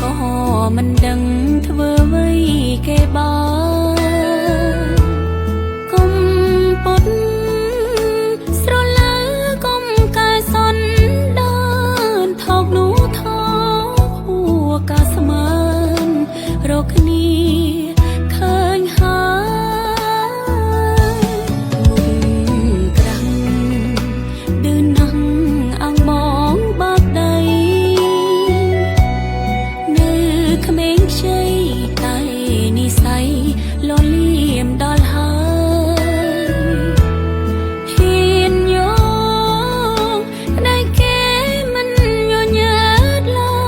ក៏មិនដឹងធ្វើអ្វីគេបានកុំពុតស្រលើកុំកាយសន់ដើនថោកនោះថោហួកាស្មានរកគ្នាឃើញហើយមុនក្រាំងឌឺណាស់អាំងបងបាក់ដីនៅក្មេងខ្ចីតែនិស័យលលៀមដល់ហើយហ៊ានយកដៃគេមិនញញើតឡើ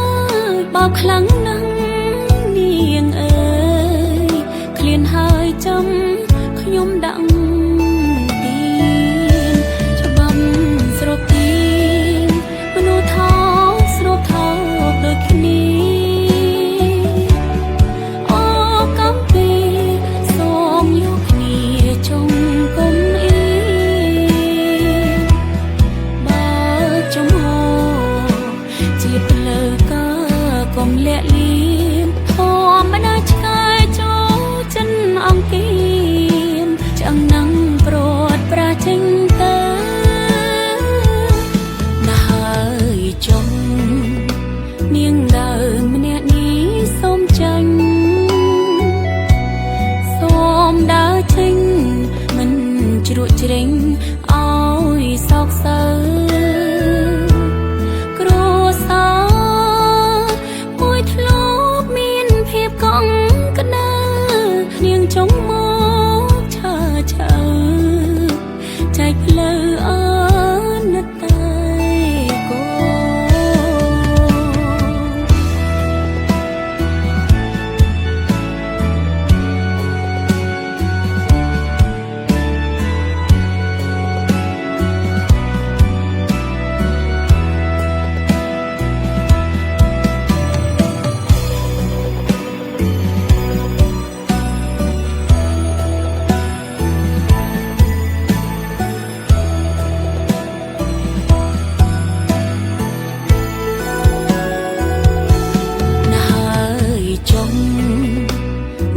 យបោកខ្លាំងណាស់នាងអើយឃ្លានហើយចាំខ្ញុំដាក់ទីច្បាប់ស្រុកទីមនុស្សថោកស្រុកថោកដូចគ្នាអូកំពីសូមយកគ្នាចុងគុំអៀនបើចំហជាផ្លូវការកុំលាក់លៀមធម្មតាឆ្កែចូលចិនអង្គាមចាំងណាំងព្រាត់ប្រាចេញទៅណាហើយចុងនាងដើមម្នាក់នេះសូមចាញ់សូមដើរចេញមិនជ្រួចជ្រេងឲ្យសោកសៅគ្រួសារមួយធ្លាប់មានភាពកង់ក្តៅនាងចង់មកឆើឆៅចែកផ្លូវអណិតតែគោ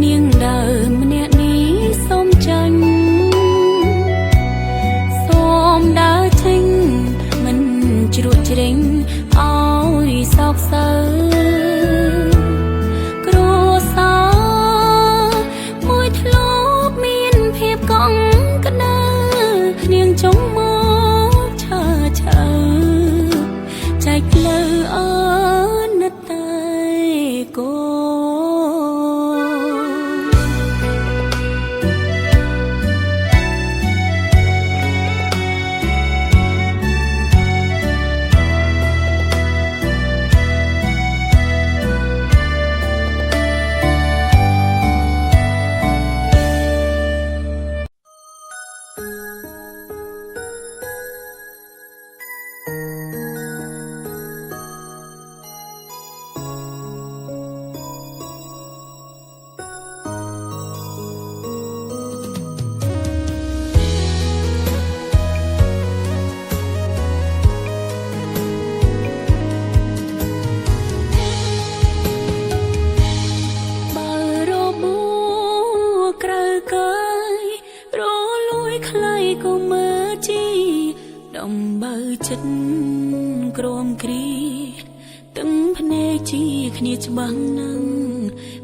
នាងដើមម្នាក់នេះសូមចាញ់សូមដើរចេញមិនជ្រួចជ្រេងឲ្យសោកសៅគ្រួសារមួយធ្លាប់មានភាពកង់ក្តៅនាងចង់មកឆើឆៅចែកផ្លូវអណិតតែគោដំបើចិត្តក្រមគ្រីទឹកភ្នែកជាគ្នាច្បាស់ណាស់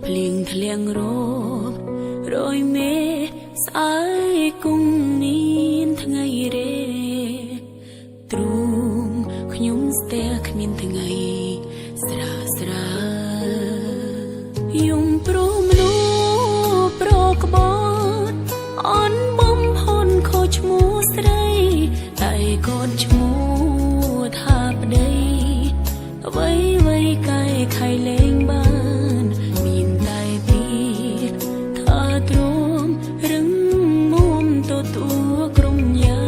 ភ្លៀងធ្លៀងរបរយមេស្អើយគង់មានថ្ងៃរេទ្រូងខ្ញុំស្ទះគ្មានថ្ងៃស្រាស្រាយំព្រោះមនុស្សប្រក្បត់អន់បំផុនខូចឈ្មោះស្រីតែកូនឈ្មោះថាប្តីអ្វីអ្វីកាយខៃលែងបានមានតែពីថាទ្រាំរឹងមុំទទួលក្រុមយ៉ា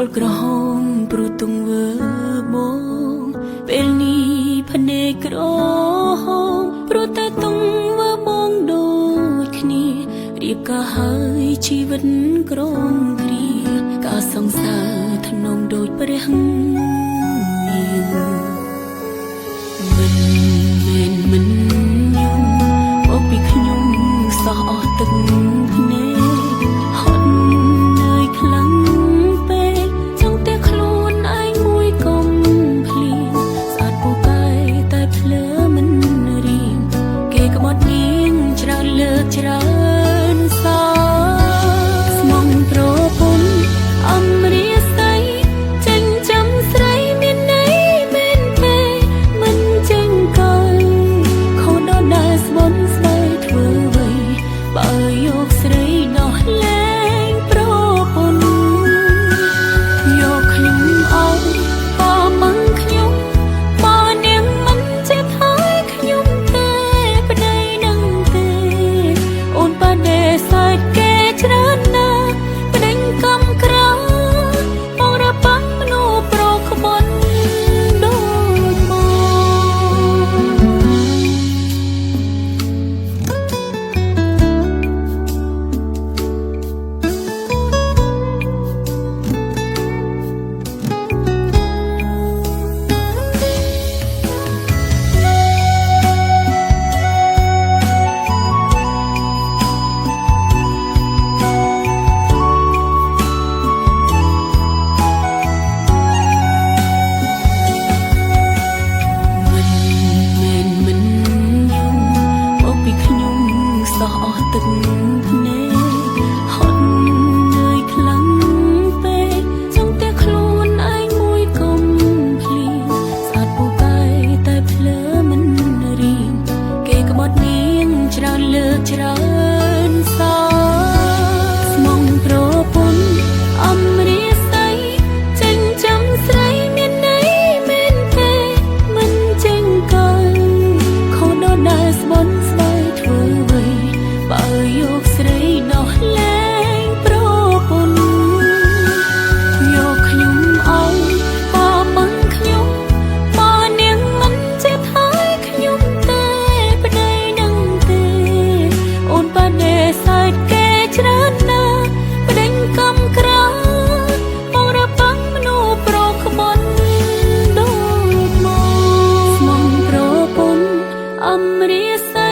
លក្រហមព្រោះទង្វើបងពេលនេះភ្នែកក្រហមព្រោះតែទង្វើបងដូចគ្នារៀបការហើយជីវិតក្រំគ្រាការសង្សារធ្នមដូចព្រះនាងមិនយំមកពីខ្ញុំសោះអស់ទឹកភ្នែកហត់នឿយខ្លាំងពេកចង់តែខ្លួនឯងមួយកុំភ្លៀងស្អាតពូកែតែភ្លើមិនរៀងគេក្បត់នាងច្រើនលើកច្រើនសោស្មងប្រពន្ធអំរាសីចិញ្ចឹមស្រីមានន័យមែនទេមិនចេញកើខុសដល់ដែលស្បន់ស្បែកធ្វើអ្វីបើយកស្រីដោះលែងប្រពន្ធយកខ្ញុំអោយក៏មិនខ្ញុំបើនាងមិនចេះហើយខ្ញុំទេប្តីនឹងទេអូនបដិសេធគេច្រើនណាស់ប្តេជ្ញាកម្មក្រៅបងរបាំងមនុស្សប្រក្បត់ដូចមកមិនយំមកពីខ្ញុំសោះអស់ទឹកភ្នែកហត់នឿយខ្លាំងពេកចង់តែខ្លួនឯងមួយកុំភ្លៀងស្អាតពូកែតែភ្លើមិនរៀងគេក្បត់នាងច្រើនលើកច្រើនសោស្មងប្រពន្ធអំរាសីចិញ្ចឹមស្រីមានន័យមែនទេមិនចេញកើខុសដល់ដែលស្បន់ស្បែកធ្វើអ្វីបើយកស្រីដោះលែងប្រពន្ធយកខ្ញុំអោយក៏មិនខ្ញុំបើនាងមិនចេះហើយខ្ញុំទេប្តីនឹងទេអូនបដិសេធគេច្រើនណាស់ប្តេជ្ញាកម្មក្រៅបងរបាំងមនុស្សប្រក្បត់ដូចមកស្មងប្រពន្ធអំរាសី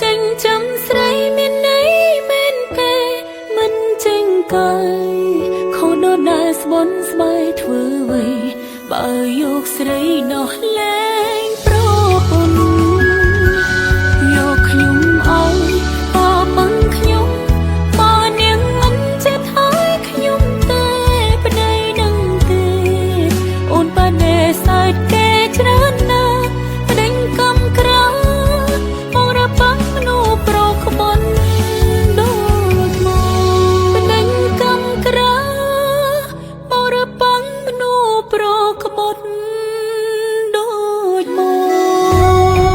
ចិញ្ចឹមស្រីមានន័យមែនទេមិនចេញកើខុសដល់ដែលស្បន់ស្បែកធ្វើអ្វីបើយកស្រីដោះលែងប្រពន្ធយកខ្ញុំអោយក៏មិនខ្ញុំបើនាងមិនចេះហើយខ្ញុំទេប្តីនឹងទេអូនបដិសេធគេច្រើនណាស់ប្តេជ្ញាកម្មក្រៅបងរបាំងមនុស្សប្រក្បត់ដូចមកប្តេជ្ញាកម្មក្រៅបងរបាំងមនុស្សប្រក្បត់ដូចមក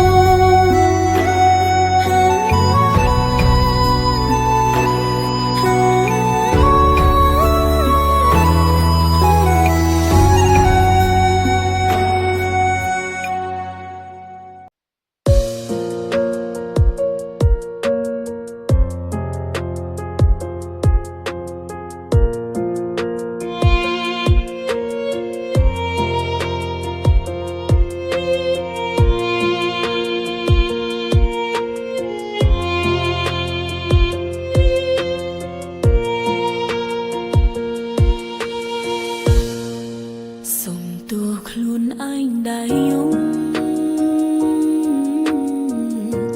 សុំទោះខ្លួនឯងដែលយំ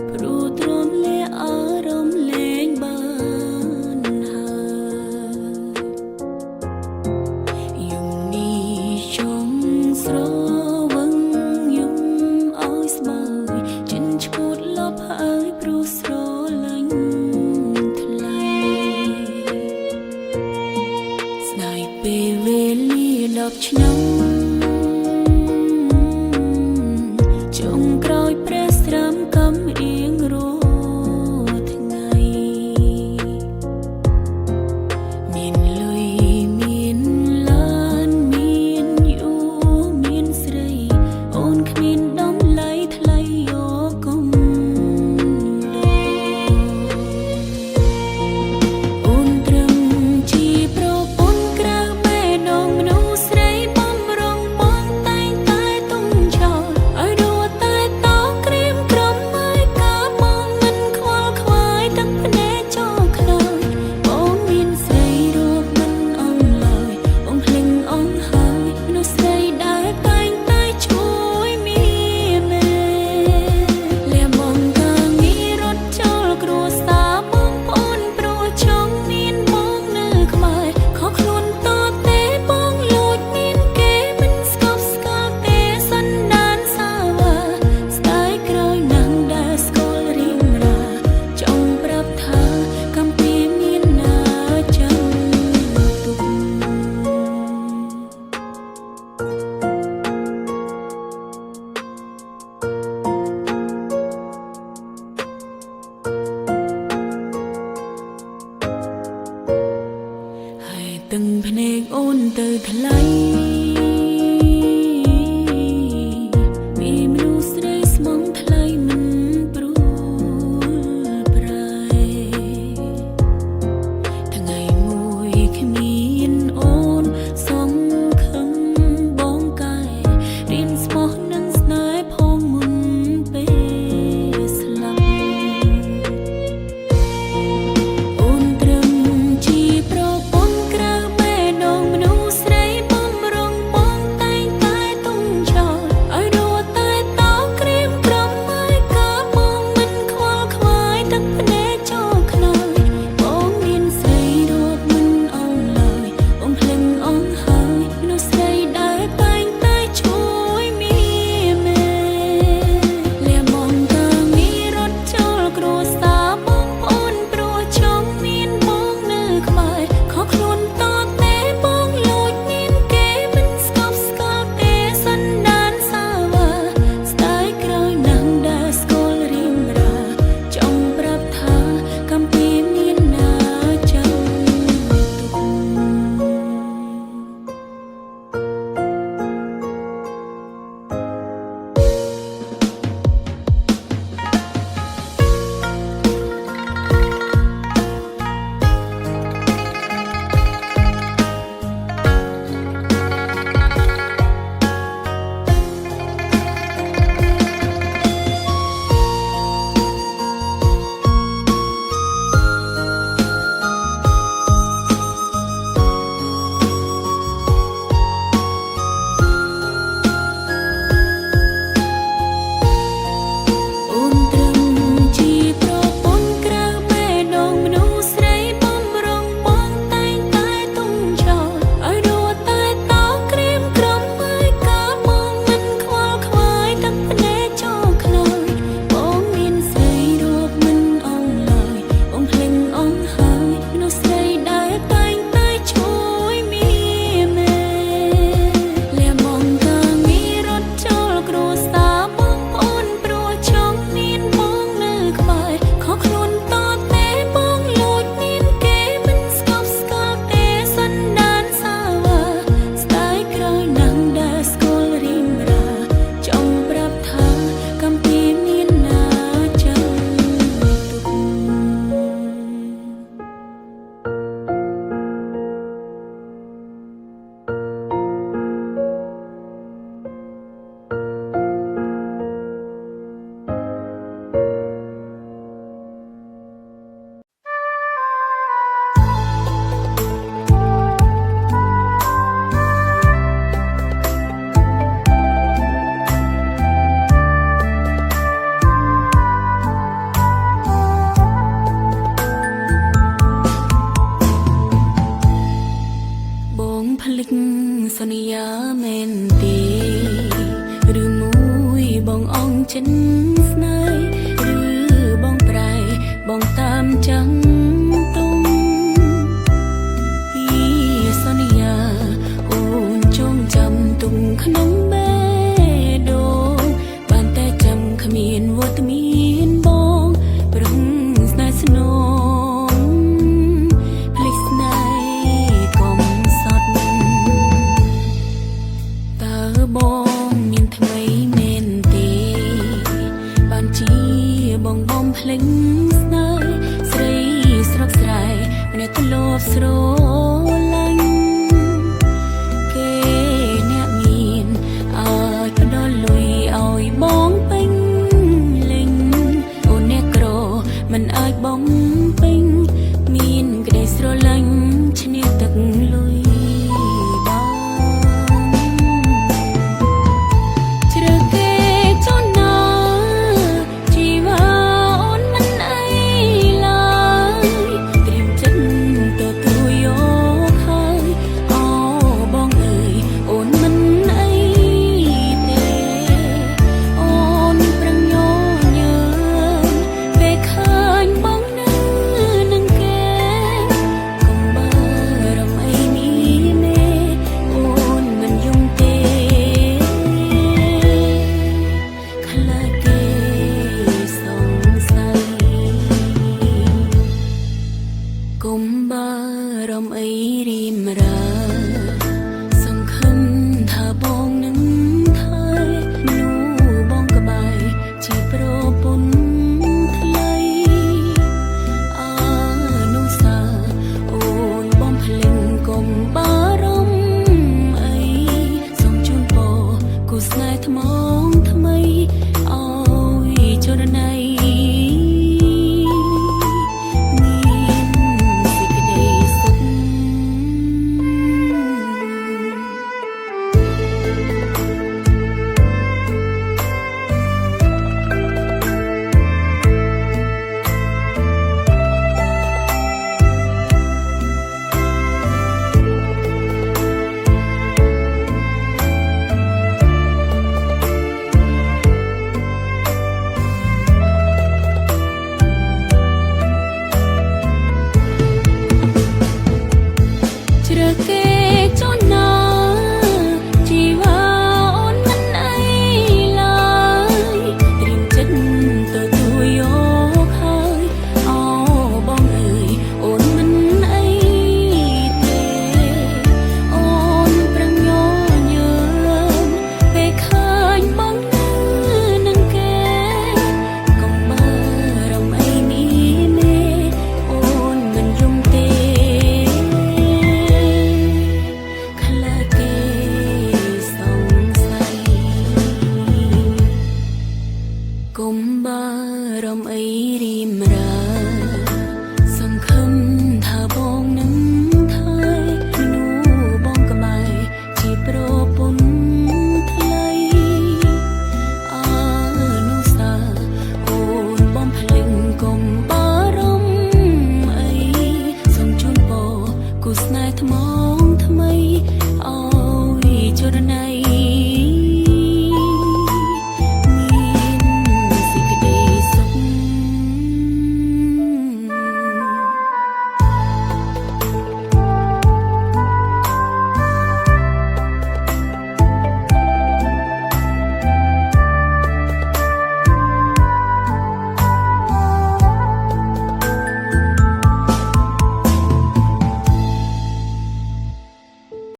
ព្រោះទ្រាំលាអារម្មណ៍លែងបានហើយយំនេះចង់ស្រវឹងយំឲ្យស្បើយចិនឈួតលប់ហើយព្រោះស្រឡាញ់ថ្លៃស្ដាយពេលវេលា10ឆ្នាំចុងក្រោយព្រះស្រាំកំរៀងរាល់ថ្ងៃមានលុយមានឡា từngភ្នែកអូនទៅថ្លៃមានមនុស្សស្រីស្មងថ្លៃមិនព្រួលប្រែថ្ងៃមួយគ្មានអូនសងខឹងបងកែរៀនស្មោះនឹងស្នេហ៍ផងមុនពេលស្លាប់អូនត្រឹមជាប្រពន្ធក្រៅបេះដូងមនុស្សស្រីបំរុងបងតែងតែទុំចោលឲ្យរត់តែតក្រៀមក្រំឲ្យកាបងមិនខ្វល់ខ្វាយទឹកភ្នែកចូលខ្នើយបងមានស្រីរត់មិនអស់ឡើយបងភ្លឹងអស់ហើយមនុស្សស្រីដែលតែងតែជួយមានមេលះបងក៏មានរត់ចូលគ្រួសារបងប្អូនព្រោះចង់មានបងនៅក្បែរខកខ្លួនតតែបងលួចមានគេមិនស្កប់ស្កល់ទេសន្តានសាវាស្ដាយក្រោយណាស់ដែលស្គាល់រៀងរាចង់ប្រាប់ថាកំពីមានណាចាំទុអូនត្រឹមជាប្រពន្ធក្រៅបេះដូងមនុស្សស្រីបំរុងបងតែងតែទុំចោលឲ្យរត់តែតក្រៀមក្រំឲ្យកាបងមិនខ្វល់ខ្វាយទឹកភ្នែកចូលខ្នើយបងមានស្រីរត់មិនអស់ឡើយបងភ្លឹងអស់ហើយមនុស្សស្រីដែលតែងតែជួយមានមេលះបងក៏មានរត់ចូលគ្រួសារបងប្អូនព្រោះចង់មានបងនៅក្បែរខកខ្លួនតតែបងលួចមានគេមិនស្កប់ស្កល់ទេសន្តានសាវាស្ដាយក្រោយណាស់ដែលស្គាល់រៀងរាចង់ប្រាប់ថាកំពីមានណាចាំទុក បងភ្លេចសន្យាមែនទេឬមួយបងអងចិនស្នេហ៍ឬបងប្រែបងតាមចាំទុំពីសន្យាអូនចងចាំទុំក្នុងបេះដូងបានតែចាំគ្មានវត្តមានបងប្រឹងស្នេហ៍ស្នងភ្លេចស្នេហ៍កុំសត់តើបងមានថ្មីមែនទេបានជាបងបំភ្លេចស្នេហ៍ស្រីស្រកស្រែម្នាក់ធ្លាប់ស្រឡាញ់គេអ្នកមានឲ្យផ្ដល់លុយឲ្យបងពេញលេងអូនអ្នកក្រមិនអាចបំពេញមានក្តីស្រឡាញ់ឈ្នះទឹកលុយបងជ្រើគេចនណាជីវាអូនមិនអីឡើយត្រៀមចិត្តទទួលយក កុំបារម្ភអីរីមរា